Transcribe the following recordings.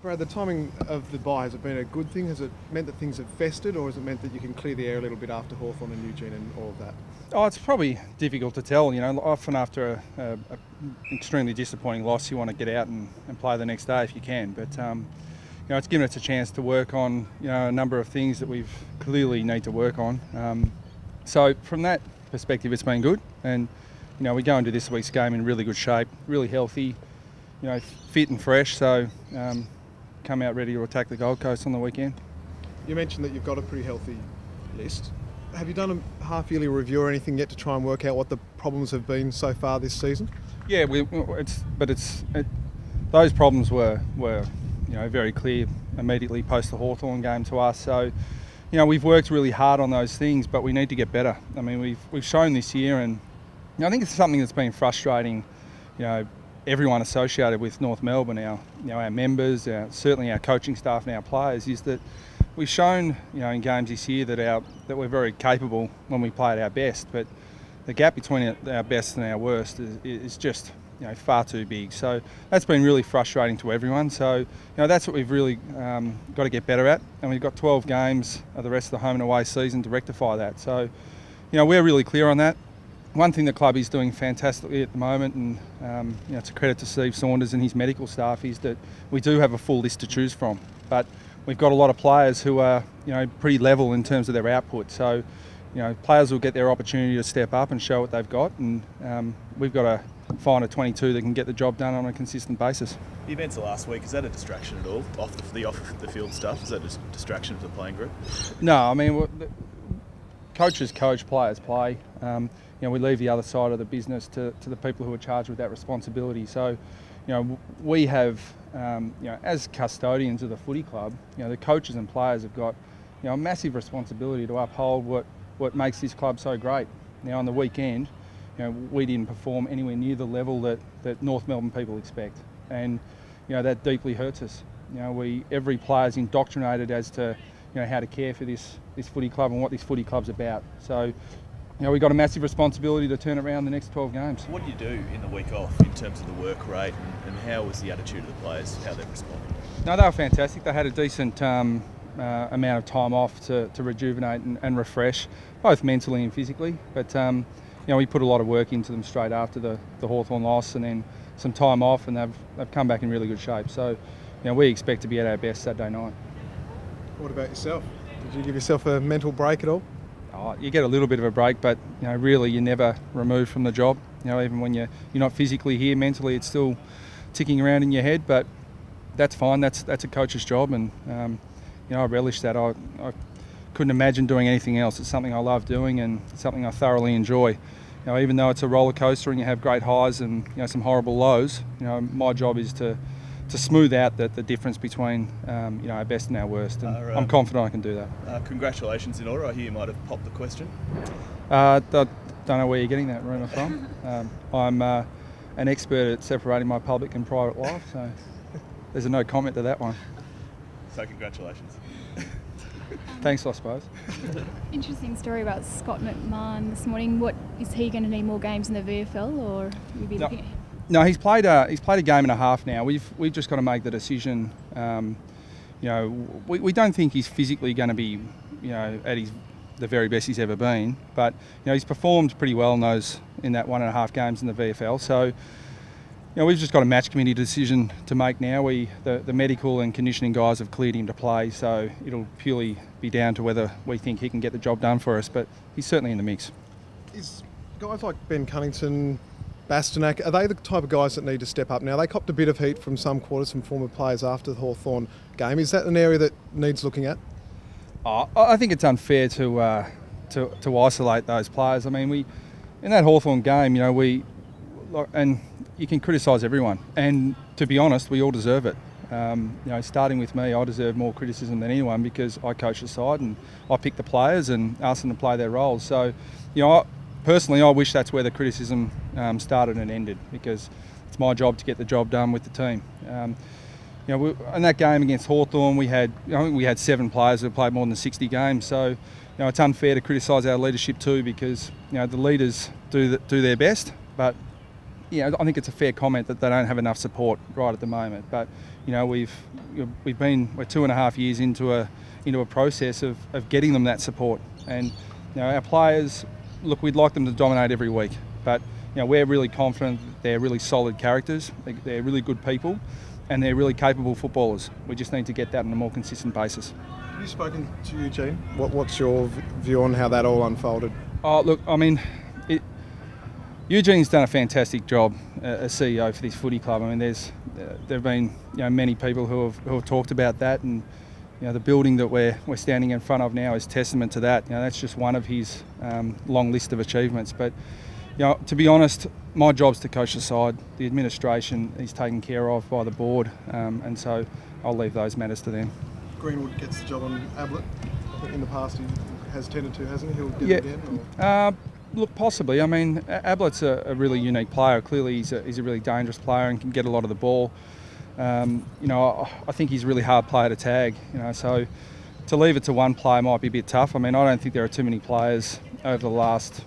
Brad, the timing of the bye, has it been a good thing? Has it meant that things have festered, or has it meant that you can clear the air a little bit after Hawthorn and Eugene and all of that? Oh, it's probably difficult to tell. Often after a extremely disappointing loss, you want to get out and play the next day if you can. But it's given us a chance to work on a number of things that we've clearly need to work on. So from that perspective, it's been good. And we go into this week's game in really good shape, really healthy, fit and fresh. So come out ready to attack the Gold Coast on the weekend. You mentioned that you've got a pretty healthy list. Have you done a half-yearly review or anything yet to try and work out what the problems have been so far this season? Yeah, those problems were very clear immediately post the Hawthorn game to us. So we've worked really hard on those things, but we need to get better. I mean, we've shown this year, and I think it's something that's been frustrating. Everyone associated with North Melbourne, our members, certainly our coaching staff and our players, is that we've shown in games this year that we're very capable when we play at our best, but the gap between our best and our worst is just far too big. So that's been really frustrating to everyone. So that's what we've really got to get better at, and we've got 12 games of the rest of the home and away season to rectify that. So we're really clear on that. One thing the club is doing fantastically at the moment, and it's a credit to Steve Saunders and his medical staff, is that we do have a full list to choose from, but we've got a lot of players who are pretty level in terms of their output. So players will get their opportunity to step up and show what they've got, and we've got to find a 22 that can get the job done on a consistent basis. The events of last week, is that a distraction at all, off the field stuff? Is that a distraction for the playing group? No, I mean, coaches coach, players play. We leave the other side of the business to the people who are charged with that responsibility. So, we have, as custodians of the footy club, the coaches and players have got, a massive responsibility to uphold what makes this club so great. Now, on the weekend, we didn't perform anywhere near the level that North Melbourne people expect, and that deeply hurts us. Every player's indoctrinated as to how to care for this footy club and what this footy club's about. So we've got a massive responsibility to turn around the next 12 games. What do you do in the week off in terms of the work rate, and how was the attitude of the players, how they've responded? No, they were fantastic. They had a decent amount of time off to rejuvenate and refresh, both mentally and physically. But we put a lot of work into them straight after the Hawthorn loss, and then some time off, and they've come back in really good shape. So we expect to be at our best Saturday night. What about yourself? Did you give yourself a mental break at all? Oh, you get a little bit of a break, but really you're never removed from the job. Even when you're not physically here, mentally it's still ticking around in your head. But that's fine. That's a coach's job, and I relish that. I couldn't imagine doing anything else. It's something I love doing, and something I thoroughly enjoy. Even though it's a roller coaster and you have great highs and some horrible lows, my job is to smooth out the difference between our best and our worst, and I'm confident I can do that. Congratulations in order. I hear you might have popped the question. Don't know where you're getting that rumour from. I'm an expert at separating my public and private life, so there's a no comment to that one. So congratulations. Thanks, I suppose. Interesting story about Scott McMahon this morning. What is he going to need more games in the VFL, or will you be looking at? No, he's played a game and a half now. We've just got to make the decision. We don't think he's physically going to be at the very best he's ever been, but he's performed pretty well in that 1.5 games in the VFL. So we've just got a match committee decision to make now. The medical and conditioning guys have cleared him to play, so it'll purely be down to whether we think he can get the job done for us. But he's certainly in the mix. Is guys like Ben Cunnington, Bastanak, are they the type of guys that need to step up now? They copped a bit of heat from some quarters, from former players after the Hawthorn game. Is that an area that needs looking at? I think it's unfair to isolate those players. I mean, in that Hawthorn game, and you can criticise everyone, and to be honest, we all deserve it. Starting with me, I deserve more criticism than anyone because I coach the side and I pick the players and ask them to play their roles. So, personally, I wish that's where the criticism started and ended, because it's my job to get the job done with the team. In that game against Hawthorn, I think we had 7 players who played more than 60 games. So, it's unfair to criticise our leadership too, because the leaders do their best, but yeah, I think it's a fair comment that they don't have enough support right at the moment. But you know, we're 2.5 years into a process of getting them that support, and you know, our players, look, we'd like them to dominate every week, but you know, we're really confident that they're really solid characters, they're really good people, and they're really capable footballers. We just need to get that on a more consistent basis. Have you spoken to Eugene? What's your view on how that all unfolded? Oh, look, I mean, Eugene's done a fantastic job as CEO for this footy club. I mean, there've been many people who have talked about that, and the building that we're standing in front of now is testament to that. That's just one of his long list of achievements. But to be honest, my job's to coach the side. The administration is taken care of by the board, and so I'll leave those matters to them. Greenwood gets the job on Ablett. I think in the past he has tended to, hasn't he? He'll get it again? Or? Look, possibly. I mean, Ablett's a really unique player. Clearly, he's a really dangerous player and can get a lot of the ball. I think he's a really hard player to tag. So to leave it to one player might be a bit tough. I mean, I don't think there are too many players over the last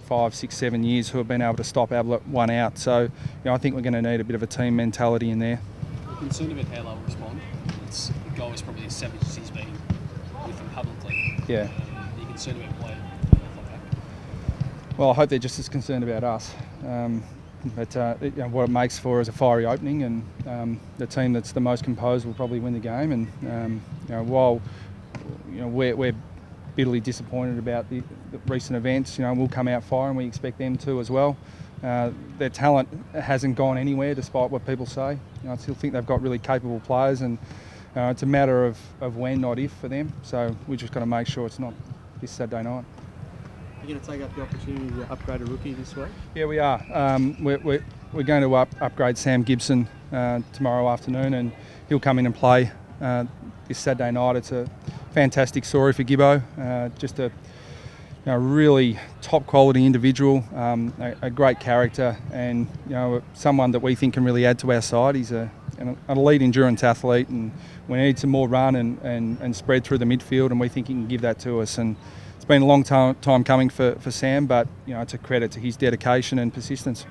5, 6, 7 years who have been able to stop Ablett one out. So I think we're going to need a bit of a team mentality in there. You're concerned about how they'll respond. The goal is probably as savage as he's been with them publicly. Yeah. Are you concerned about playing? Well, I hope they're just as concerned about us. But what it makes for is a fiery opening, and the team that's the most composed will probably win the game. And while we're bitterly disappointed about the recent events, we'll come out firing. We expect them to as well. Their talent hasn't gone anywhere, despite what people say. I still think they've got really capable players, and it's a matter of when, not if, for them. So we've just got to make sure it's not this Saturday night. Are you going to take up the opportunity to upgrade a rookie this week? Yeah, we are. We're going to upgrade Sam Gibson tomorrow afternoon, and he'll come in and play this Saturday night. It's a fantastic story for Gibbo. Just a really top quality individual, a great character, and someone that we think can really add to our side. He's an elite endurance athlete, and we need some more run and spread through the midfield, and we think he can give that to us. And it's been a long time coming for Sam, but it's a credit to his dedication and persistence.